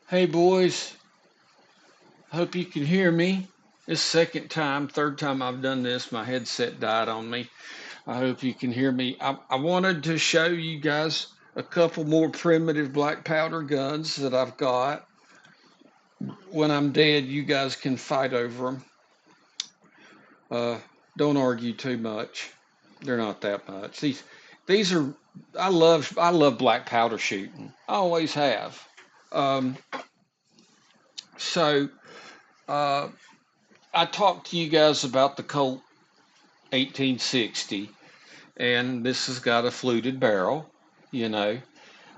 Hey boys, hope you can hear me. This third time I've done this, my headset died on me. I hope you can hear me. I wanted to show you guys a couple more primitive black powder guns that I've got. When I'm dead, you guys can fight over them. Uh, don't argue too much. They're not that much. These are I love black powder shooting. I always have. Um, so uh, I talked to you guys about the Colt 1860, and this has got a fluted barrel, you know.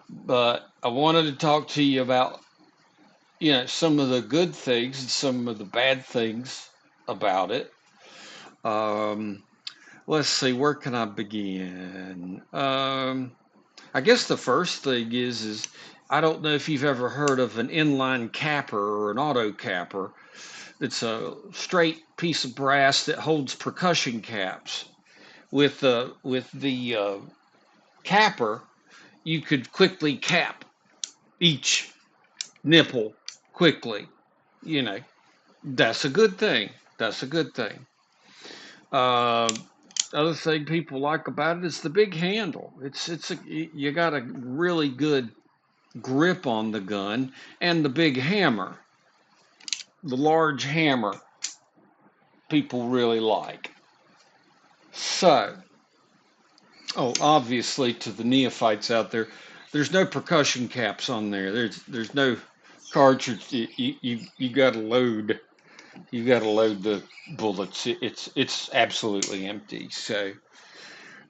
But I wanted to talk to you about, some of the good things and some of the bad things about it. Um, let's see, where can I begin? I guess the first thing is I don't know if you've ever heard of an inline capper or an auto capper. It's a straight piece of brass that holds percussion caps. With the capper, you could quickly cap each nipple quickly. You know, that's a good thing. That's a good thing. Uh, other thing people like about it is the big handle. You got a really good grip on the gun, and the big hammer, the large hammer, people really like. So, oh, obviously to the neophytes out there, there's no percussion caps on there. There's no cartridge. You got to load. You got to load the bullets. It's absolutely empty. So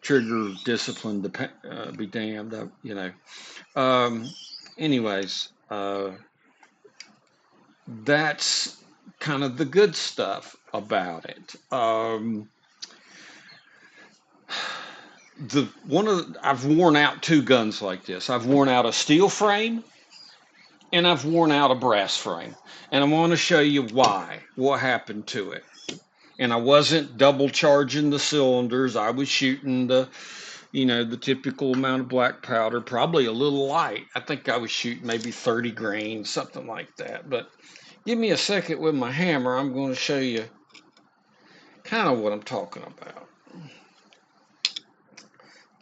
trigger discipline to be damned. Um, anyways, that's kind of the good stuff about it. I've worn out two guns like this. I've worn out a steel frame and I've worn out a brass frame. And I want to show you what happened to it. And I wasn't double charging the cylinders. I was shooting the typical amount of black powder, probably a little light. I think I was shooting maybe 30 grains, something like that. But give me a second with my hammer. I'm going to show you kind of what I'm talking about.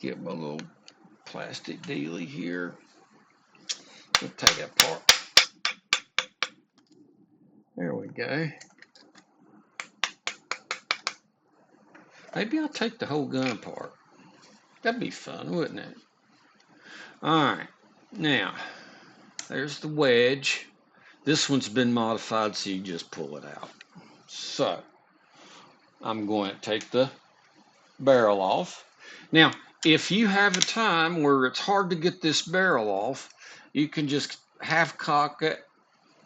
Get my little plastic dealy here. We'll take it apart. There we go. Maybe I'll take the whole gun apart. That'd be fun, wouldn't it? All right. Now, there's the wedge. This one's been modified so you just pull it out. So, I'm going to take the barrel off. Now, if you have a time where it's hard to get this barrel off, you can just half cock it,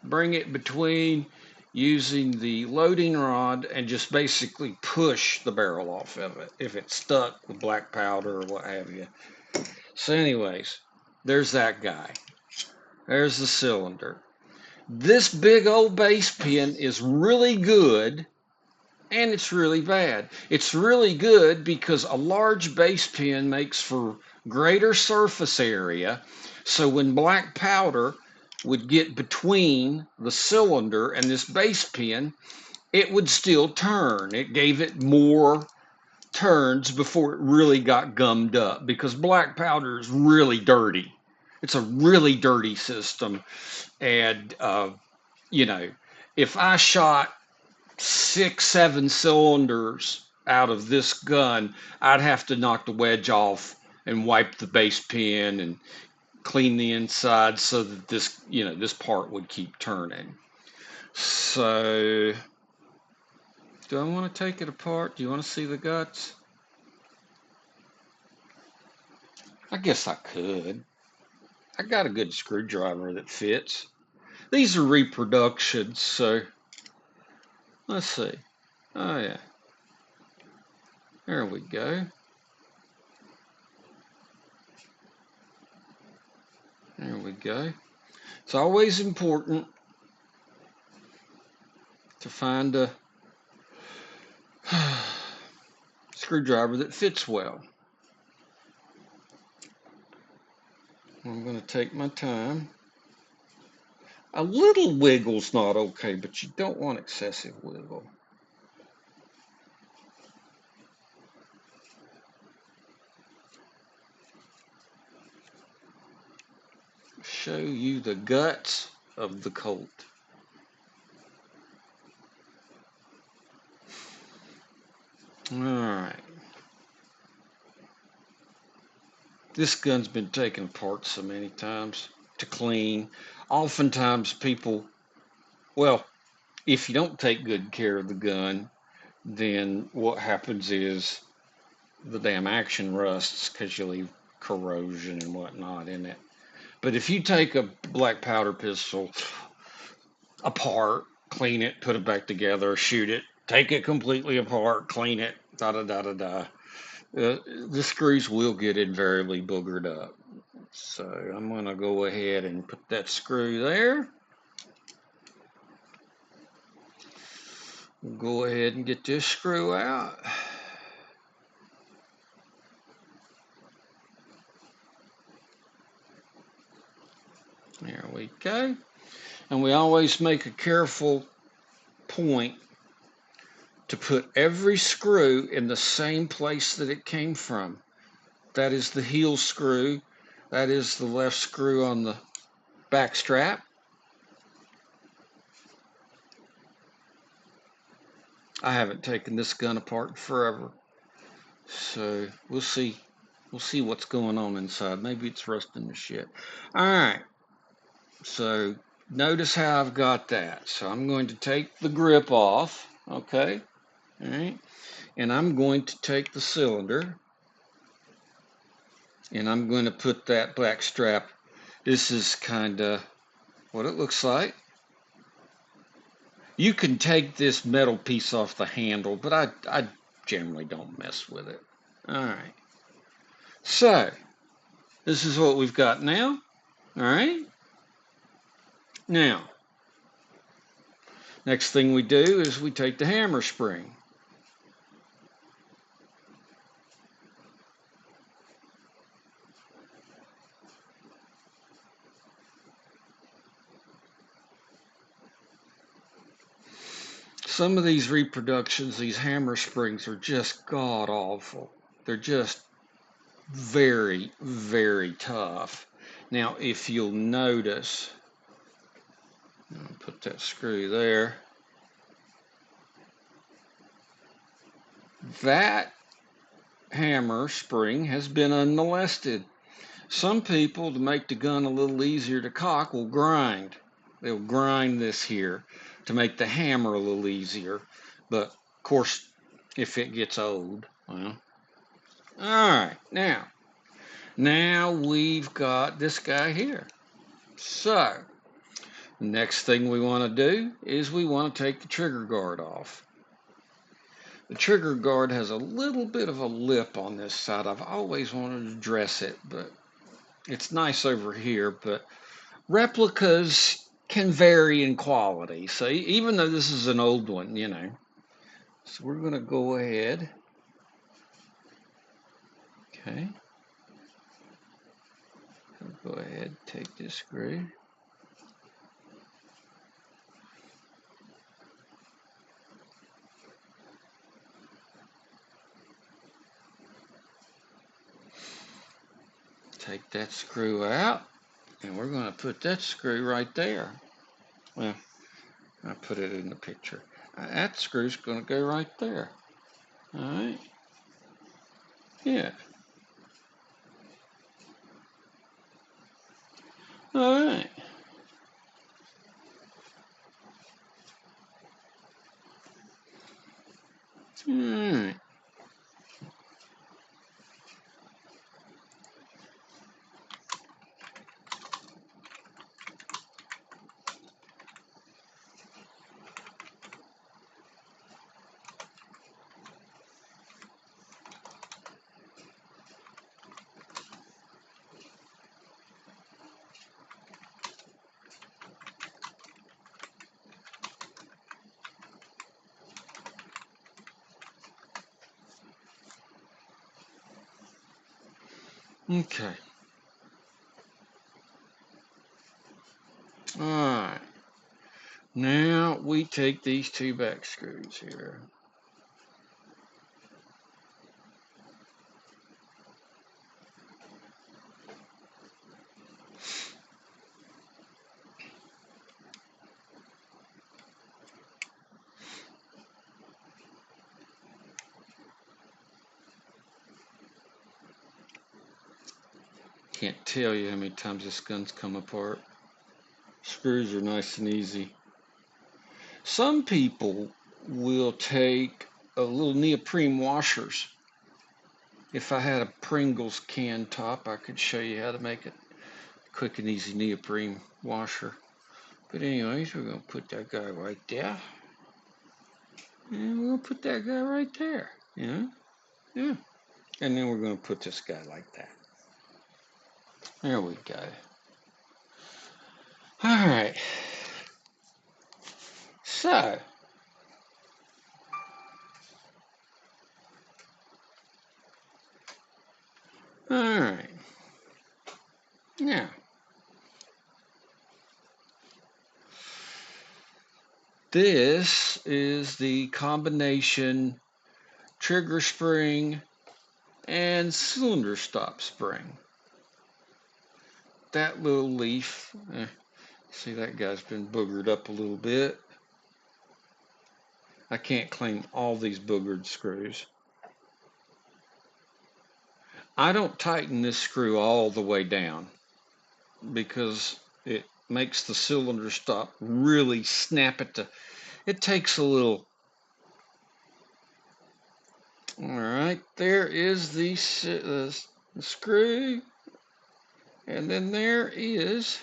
bring it between using the loading rod and just basically push the barrel off of it if it's stuck with black powder or what have you. So anyways, there's that guy. There's the cylinder. This big old base pin is really good and it's really bad. It's really good because a large base pin makes for greater surface area. So when black powder would get between the cylinder and this base pin, it would still turn. It gave it more turns before it really got gummed up because black powder is really dirty. It's a really dirty system. And, you know, if I shot 6, 7 cylinders out of this gun, I'd have to knock the wedge off and wipe the base pin and clean the inside so that this part would keep turning. So, do I want to take it apart? Do you want to see the guts? I guess I could. I got a good screwdriver that fits. These are reproductions, so let's see. Oh yeah, there we go. There we go. It's always important to find a screwdriver that fits well. I'm going to take my time. A little wiggle's not okay, but you don't want excessive wiggle. Show you the guts of the colt. All right. This gun's been taken apart so many times to clean. Oftentimes people, well, if you don't take good care of the gun, then what happens is the damn action rusts because you leave corrosion and whatnot in it. But if you take a black powder pistol apart, clean it, put it back together, shoot it, take it completely apart, clean it, da da da da da, the screws will get invariably boogered up. So I'm going to go ahead and put that screw there. We'll go ahead and get this screw out. There we go. And we always make a careful point to put every screw in the same place that it came from. That is the heel screw. That is the left screw on the back strap. I haven't taken this gun apart forever, so we'll see. We'll see what's going on inside. Maybe it's rusting to shit. All right. So notice how I've got that. So I'm going to take the grip off. Okay. All right. And I'm going to take the cylinder and I'm going to put that back strap. This is kind of what it looks like. You can take this metal piece off the handle, but I generally don't mess with it. All right. So this is what we've got now. All right. Now, next thing we do is we take the hammer spring. Some of these reproductions, these hammer springs are just god awful. They're just very, very tough. Now, if you'll notice, I'll put that screw there. That hammer spring has been unmolested. Some people, to make the gun a little easier to cock, will grind. They'll grind this here to make the hammer a little easier. But, of course, if it gets old, well. All right, now we've got this guy here. So, next thing we want to do is we want to take the trigger guard off. The trigger guard has a little bit of a lip on this side. I've always wanted to dress it, but it's nice over here. But replicas can vary in quality. So even though this is an old one, you know. So we're going to go ahead. Okay. Go ahead, take this screw. Take that screw out, and we're going to put that screw right there. Well, I put it in the picture. That screw's going to go right there. All right. Yeah. All right. All right. Okay. Alright. Now we take these two back screws here. Can't tell you how many times this gun's come apart. Screws are nice and easy. Some people will take a little neoprene washers. If I had a Pringles can top, I could show you how to make it quick and easy neoprene washer. But anyways, we're going to put that guy right there. And we're going to put that guy right there. Yeah. And then we're going to put this guy like that. There we go. All right. So, all right. Now, this is the combination trigger spring and cylinder stop spring. That little leaf, see that guy's been boogered up a little bit. I can't clean all these boogered screws. I don't tighten this screw all the way down because it makes the cylinder stop really snap it takes a little. All right, there is the screw, and then there is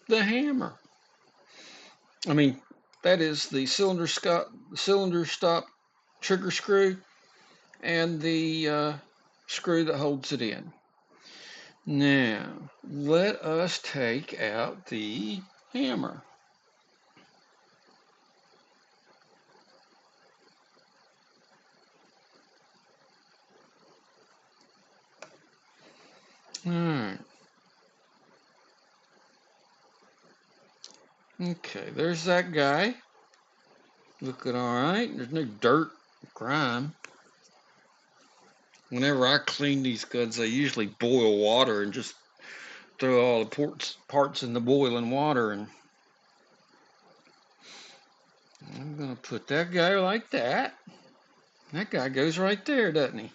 the hammer. I mean, that is the cylinder stop trigger screw and the screw that holds it in. Now, let us take out the hammer. All right. Okay, there's that guy. Looking all right. There's no dirt, grime. Whenever I clean these guns, I usually boil water and just throw all the parts in the boiling water. And I'm going to put that guy like that. That guy goes right there, doesn't he?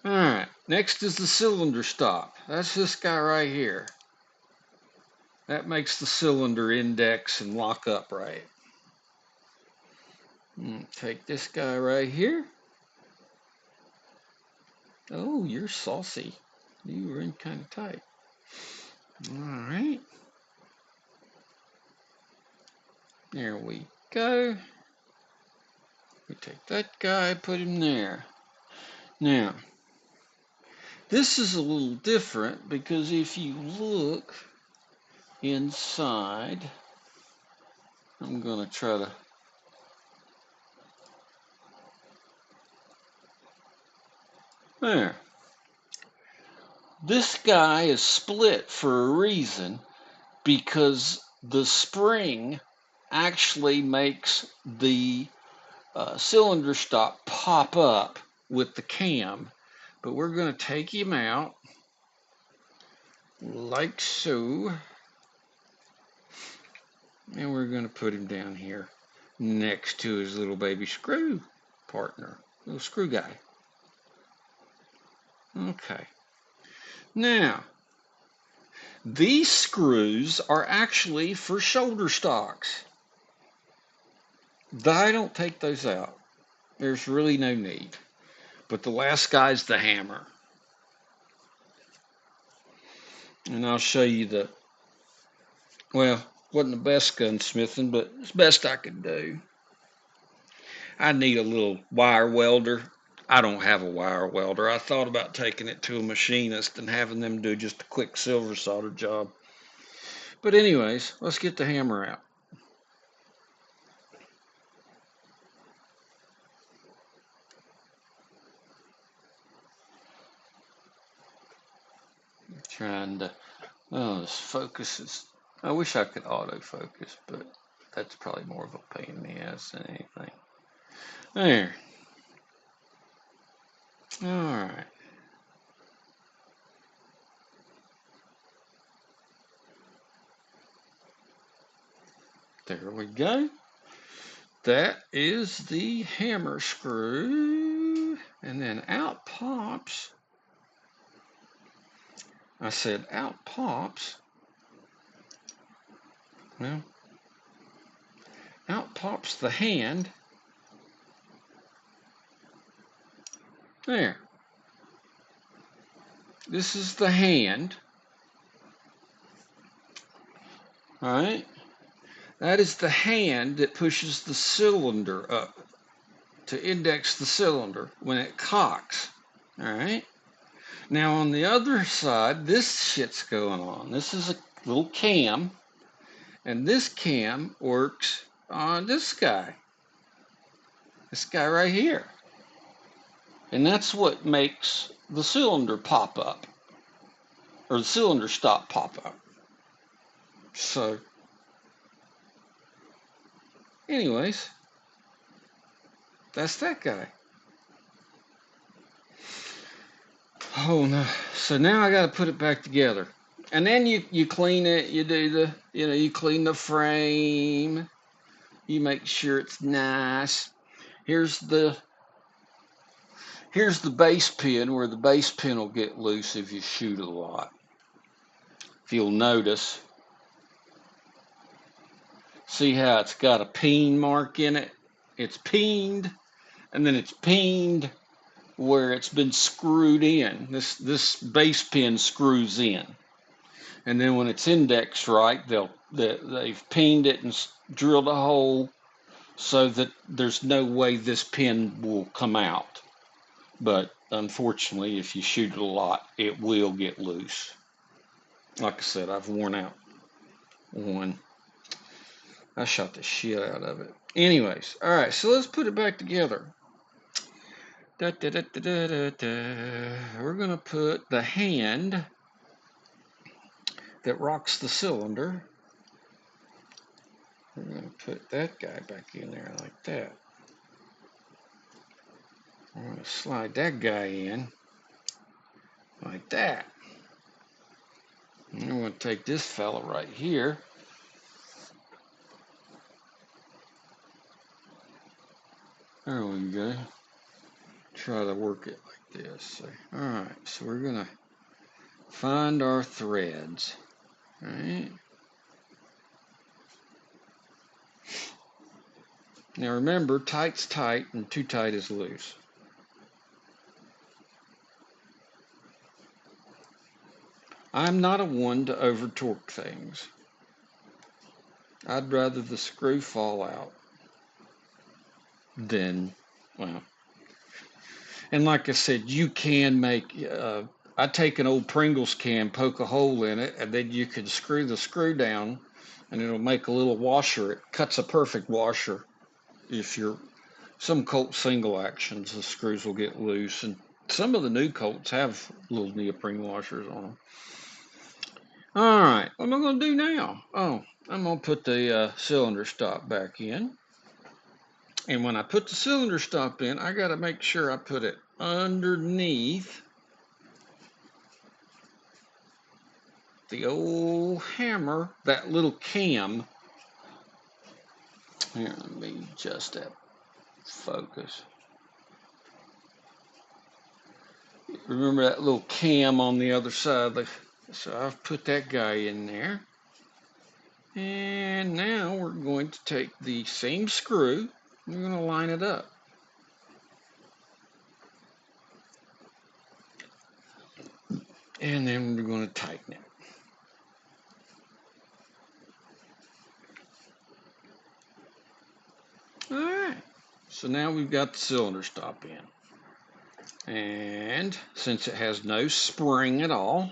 All right, next is the cylinder stop. That's this guy right here. That makes the cylinder index and lock up right. Take this guy right here. Oh, you're saucy. You were in kind of tight. All right. There we go. We take that guy, put him there. Now, this is a little different because if you look inside, I'm going to try to. There. This guy is split for a reason because the spring actually makes the cylinder stop pop up with the cam. But we're going to take him out like so. And we're going to put him down here next to his little baby screw partner, little screw guy. Okay. Now, these screws are actually for shoulder stocks. I don't take those out. There's really no need. But the last guy's the hammer. And I'll show you well, wasn't the best gunsmithing, but it's best I could do. I need a little wire welder. I don't have a wire welder. I thought about taking it to a machinist and having them do just a quick silver solder job. But anyways, let's get the hammer out. Trying to, oh, this focus is I wish I could autofocus, but that's probably more of a pain in the ass than anything. There. Alright. There we go. That is the hammer screw. And then out pops. I said out pops. Well, out pops the hand. There. This is the hand. Alright. That is the hand that pushes the cylinder up to index the cylinder when it cocks. Alright. Now on the other side, this shit's going on. This is a little cam. And this cam works on this guy. This guy right here. And that's what makes the cylinder pop up. Or the cylinder stop pop up. So, anyways, that's that guy. Oh no. So now I got to put it back together. And then you clean it, you do the, you clean the frame. You make sure it's nice. Here's the base pin where the base pin will get loose if you shoot a lot. If you'll notice, see how it's got a peen mark in it? It's peened, and then it's peened where it's been screwed in. This base pin screws in. And then when it's indexed right, they've peened it and drilled a hole so that there's no way this pin will come out. But unfortunately, if you shoot it a lot, it will get loose. Like I said, I've worn out one. I shot the shit out of it. Anyways, all right, so let's put it back together. We're going to put the hand that rocks the cylinder. We're going to put that guy back in there like that. I'm going to slide that guy in like that. And I'm going to take this fella right here. There we go. Try to work it like this. All right, so we're going to find our threads. All right. Now remember, tight's tight and too tight is loose. I'm not a one to over torque things. I'd rather the screw fall out than, well, and like I said, you can make, I take an old Pringles can, poke a hole in it, and then you can screw the screw down and it'll make a little washer. It cuts a perfect washer. If you're, some Colt single actions, the screws will get loose, and some of the new Colts have little neoprene washers on them. All right, what am I going to do now? Oh, I'm going to put the cylinder stop back in. And when I put the cylinder stop in, I got to make sure I put it underneath the old hammer, that little cam. Here, let me adjust that focus. Remember that little cam on the other side? So I've put that guy in there. And now we're going to take the same screw. We're going to line it up. And then we're going to tighten it. All right. So now we've got the cylinder stop in. And since it has no spring at all,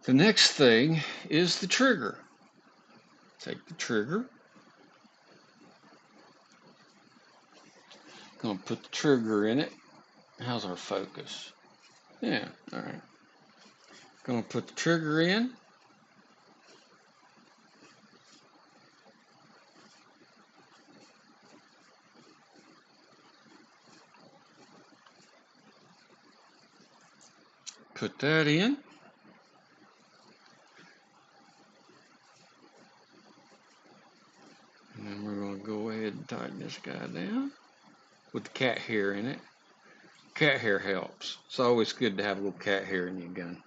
the next thing is the trigger. Take the trigger. Going to put the trigger in it. How's our focus? Yeah, all right. Going to put the trigger in. Put that in. And then we're going to go ahead and tighten this guy down with the cat hair in it. Cat hair helps. It's always good to have a little cat hair in your gun.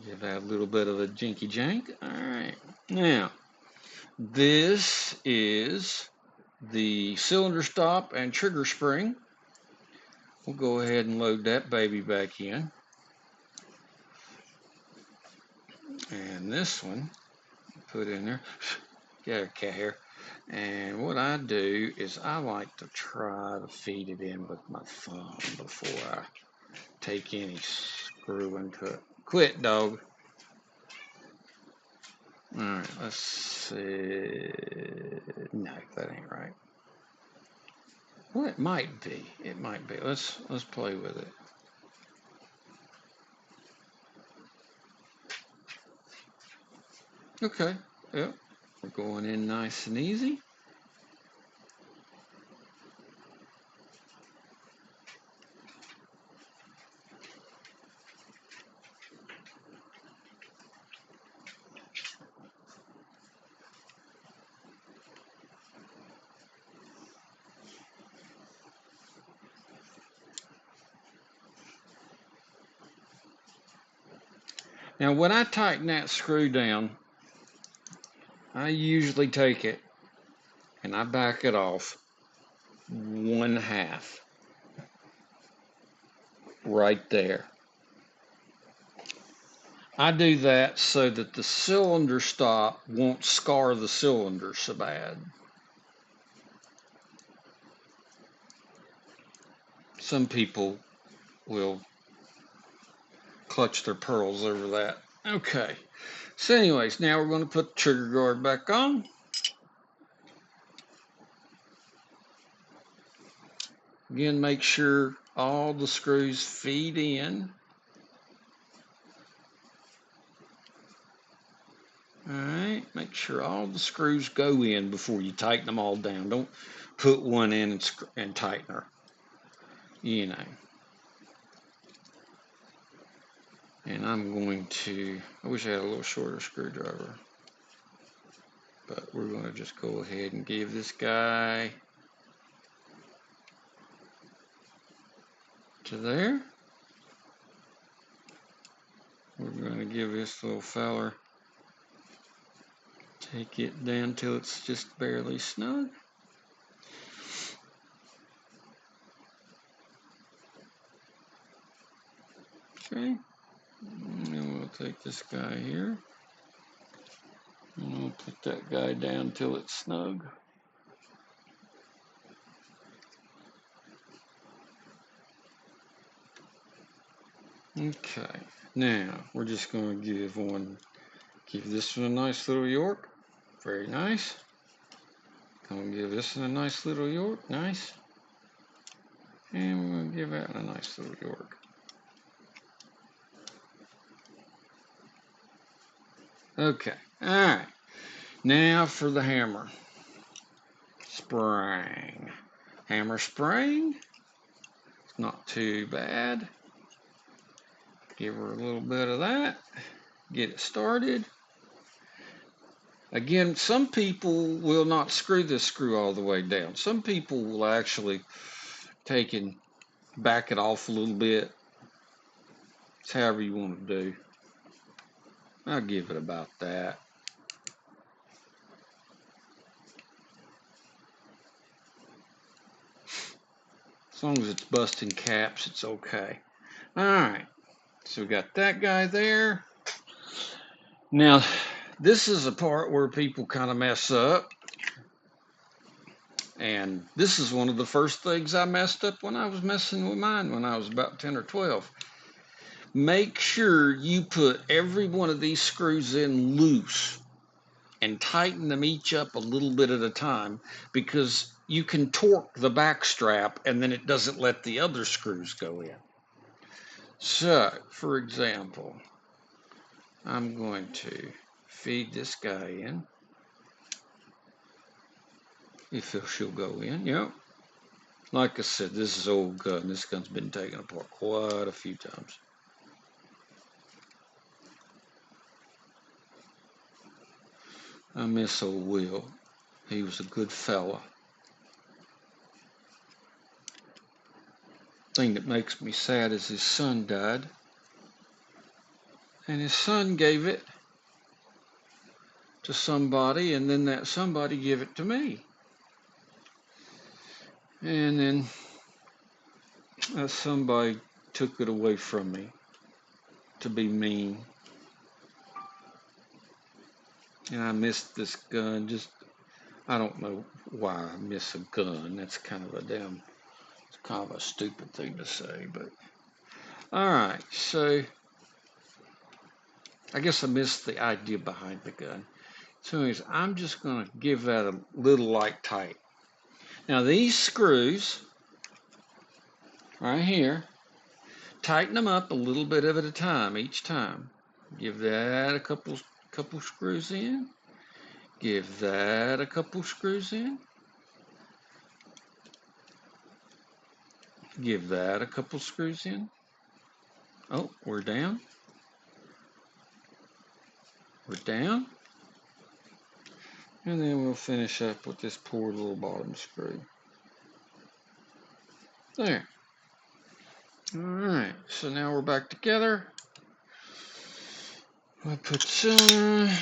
Give that a little bit of a jinky jank. All right. Now, this is the cylinder stop and trigger spring. We'll go ahead and load that baby back in. And this one, put in there. Get cat hair. And what I do is I like to try to feed it in with my thumb before I take any screw into it. Quit, dog. All right, let's see. No, that ain't right. Well, it might be. It might be. Let's play with it. Okay. Yep. We're going in nice and easy. Now, when I tighten that screw down, I usually take it and I back it off 1/2 right there. I do that so that the cylinder stop won't scar the cylinder so bad. Some people will clutch their pearls over that. Okay. So anyways, now we're going to put the trigger guard back on. Again, make sure all the screws feed in. All right, make sure all the screws go in before you tighten them all down. Don't put one in and tighten her, you know. And I'm going to, I wish I had a little shorter screwdriver, but we're going to just go ahead and give this guy to there. We're going to give this little feller, take it down till it's just barely snug. Okay, and then we'll take this guy here, and we'll put that guy down till it's snug. Okay, now we're just going to give this one a nice little York. Very nice. I'm going to give this one a nice little York. Nice. And we're going to give that a nice little York. Okay, alright. Now for the hammer. Spring. Hammer spring. It's not too bad. Give her a little bit of that. Get it started. Again, some people will not screw this screw all the way down. Some people will actually take and back it off a little bit. It's however you want to do. I'll give it about that. As long as it's busting caps, it's okay. Alright, so we got that guy there. Now, this is a part where people kind of mess up. And this is one of the first things I messed up when I was messing with mine when I was about 10 or 12. Make sure you put every one of these screws in loose and tighten them each up a little bit at a time, because you can torque the back strap and then it doesn't let the other screws go in. So, for example, I'm going to feed this guy in. If she'll go in, yep. Like I said, this is an old gun. This gun's been taken apart quite a few times. I miss old Will. He was a good fella. Thing that makes me sad is his son died. And his son gave it to somebody, and then that somebody gave it to me. And then that somebody took it away from me to be mean. And I missed this gun. I don't know why I miss a gun. That's kind of a stupid thing to say, but all right. So I guess I missed the idea behind the gun. So anyways, I'm just going to give that a little light tight. Now these screws right here, tighten them up a little bit at a time each time. Give that a couple screws in. Give that a couple screws in. Give that a couple screws in. Oh, we're down. We're down. And then we'll finish up with this poor little bottom screw. There. All right, so now we're back together. We'll put the cylinder,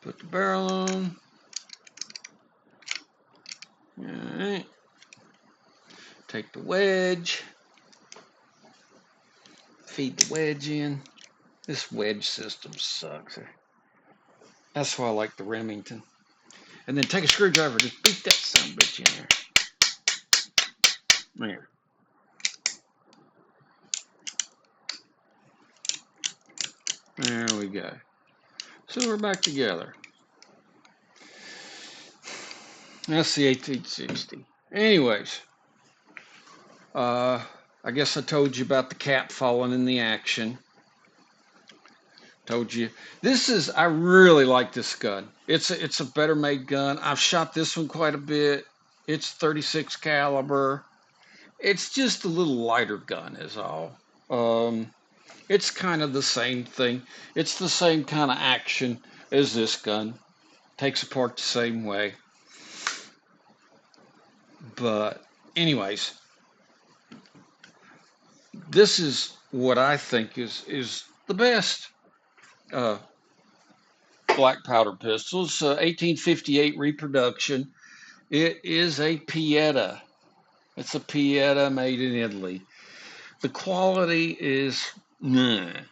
put the barrel on. All right. Take the wedge, feed the wedge in. This wedge system sucks. That's why I like the Remington. And then take a screwdriver, just beat that son of a bitch in there. There. There we go. So we're back together. That's the 1860. Anyways, I guess I told you about the cap falling in the action. Told you. I really like this gun. It's a better made gun. I've shot this one quite a bit. It's 36 caliber. It's just a little lighter gun is all. It's kind of the same thing. It's the same kind of action as this gun. Takes apart the same way. But anyways, this is what I think is the best black powder pistol. It's 1858 reproduction. It is a Pieta. It's a Pieta made in Italy. The quality is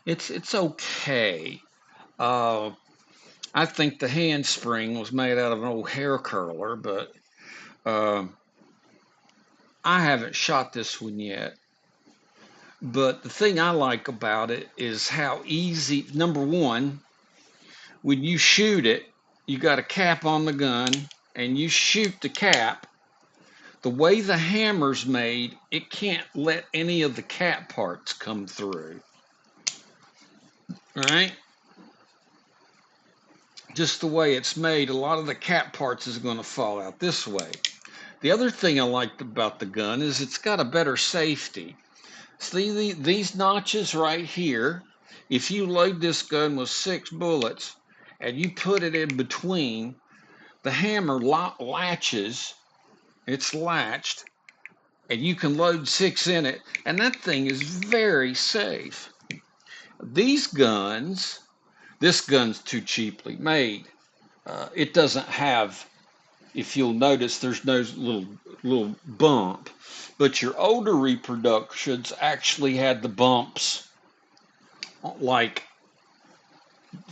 it's okay. I think the handspring was made out of an old hair curler, but I haven't shot this one yet. But the thing I like about it is how easy, number one, when you shoot it, you got a cap on the gun and you shoot the cap. The way the hammer's made, it can't let any of the cap parts come through. All right? Just the way it's made, a lot of the cap parts is going to fall out this way. The other thing I liked about the gun is it's got a better safety. See these notches right here, if you load this gun with 6 bullets and you put it in between, the hammer latches, it's latched, and you can load 6 in it, and that thing is very safe. These guns, this gun's too cheaply made. It doesn't have, if you'll notice, there's no little bump. But your older reproductions actually had the bumps like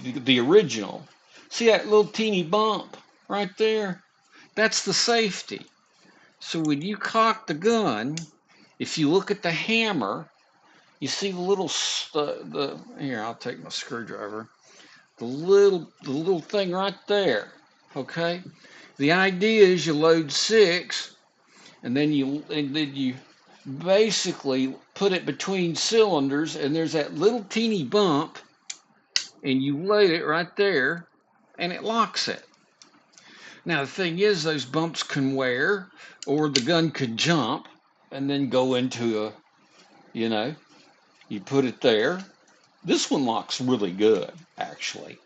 the original. See that little teeny bump right there? That's the safety. So when you cock the gun, if you look at the hammer, you see the little here, I'll take my screwdriver. The little thing right there. Okay? The idea is you load 6 and then you basically put it between cylinders, and there's that little teeny bump, and you load it right there and it locks it. Now, the thing is, those bumps can wear, or the gun could jump and then go into a, you know, you put it there. This one locks really good, actually.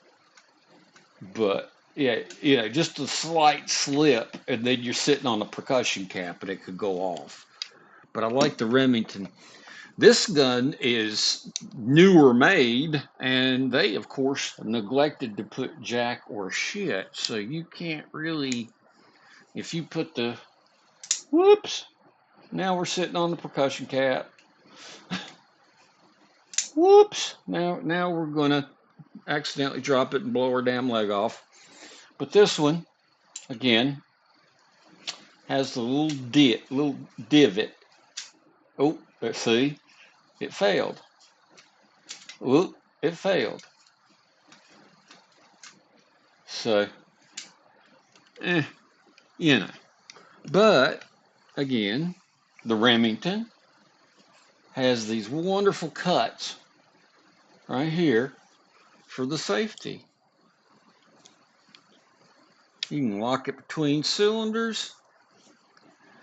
But, yeah, just a slight slip, and then you're sitting on a percussion cap and it could go off. But I like the Remington. This gun is newer made, and they, of course, neglected to put jack or shit, so you can't really, if you put the, whoops, now we're sitting on the percussion cap. Whoops, now we're going to accidentally drop it and blow our damn leg off. But this one, again, has the little divot. Oh, let's see, it failed. Whoop, it failed. So, you know. But, again, the Remington has these wonderful cuts right here for the safety. You can lock it between cylinders.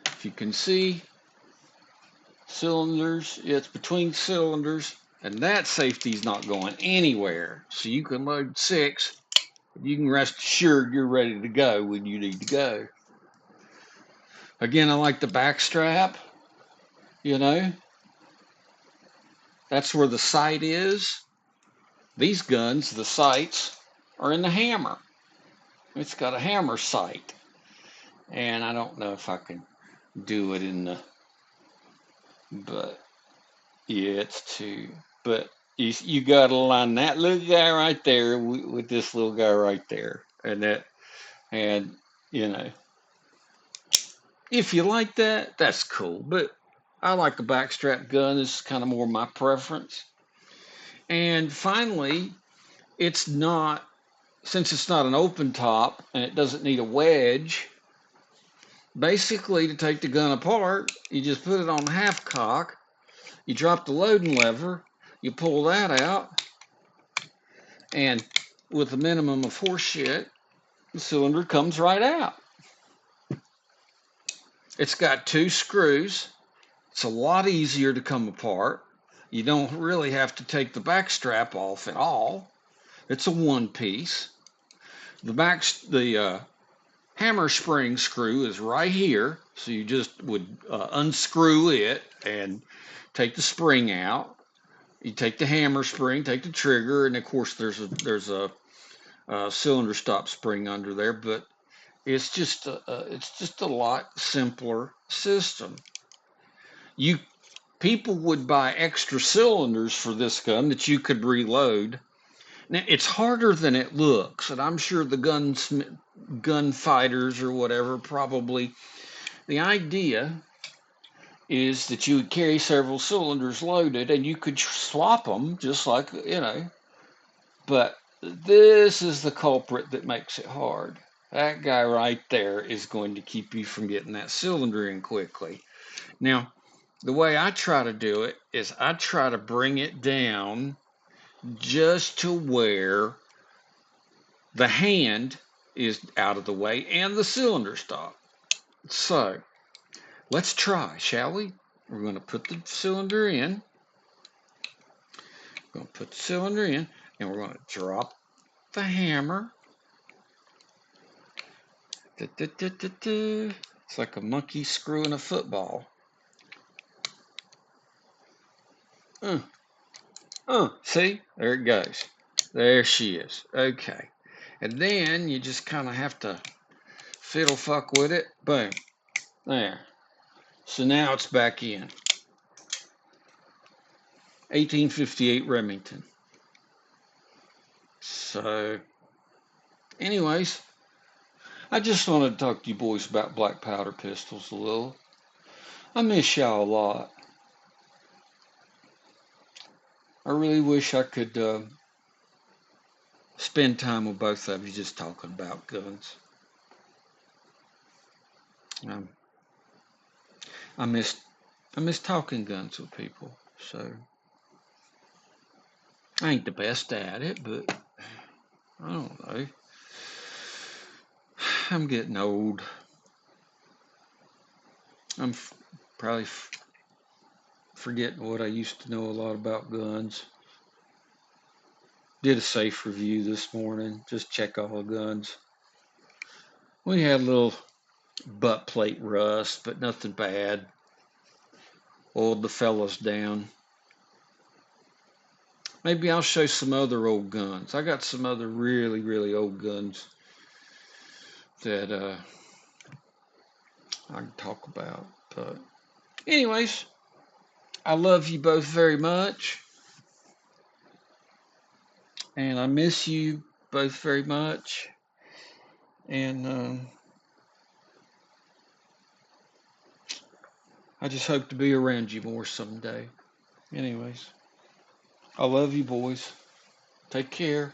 If you can see, cylinders, it's between cylinders, and that safety's not going anywhere. So you can load 6. You can rest assured you're ready to go when you need to go. Again, I like the back strap, that's where the sight is. These guns, the sights are in the hammer. It's got a hammer sight. And I don't know if I can do it in the, but yeah, it's too, but you got to line that little guy right there with this little guy right there. And if you like that, that's cool. But I like a backstrap gun. It's kind of more my preference. And finally, since it's not an open top and it doesn't need a wedge, basically to take the gun apart, you just put it on half cock, you drop the loading lever, you pull that out, and with a minimum of horseshit, the cylinder comes right out. It's got 2 screws. It's a lot easier to come apart. You don't really have to take the back strap off at all. It's a one piece. The hammer spring screw is right here, so you just would unscrew it and take the spring out. You take the hammer spring, take the trigger, and of course there's a cylinder stop spring under there, but it's just a lot simpler system. People would buy extra cylinders for this gun that you could reload. Now, it's harder than it looks, and I'm sure the gunfighters or whatever probably, the idea is that you would carry several cylinders loaded and you could swap them just like, but this is the culprit that makes it hard. That guy right there is going to keep you from getting that cylinder in quickly. Now, the way I try to do it is I try to bring it down just to where the hand is out of the way and the cylinder stop. So let's try, shall we? We're going to put the cylinder in. We're going to put the cylinder in, and we're going to drop the hammer. It's like a monkey screwing a football. See? There it goes. There she is. Okay. And then you just kind of have to fiddle fuck with it. Boom. There. So now it's back in. 1858 Remington. So, anyways, I just wanted to talk to you boys about black powder pistols a little. I miss y'all a lot. I really wish I could spend time with both of you just talking about guns. I miss talking guns with people. So I ain't the best at it, but I don't know. I'm getting old. I'm probably forgetting what I used to know a lot about guns. Did a safe review this morning. Just check all the guns. We had a little butt plate rust, but nothing bad. Oiled the fellas down. Maybe I'll show some other old guns. I got some other really, really old guns that I can talk about. But anyways, I love you both very much. And I miss you both very much. And I just hope to be around you more someday. Anyways, I love you boys. Take care.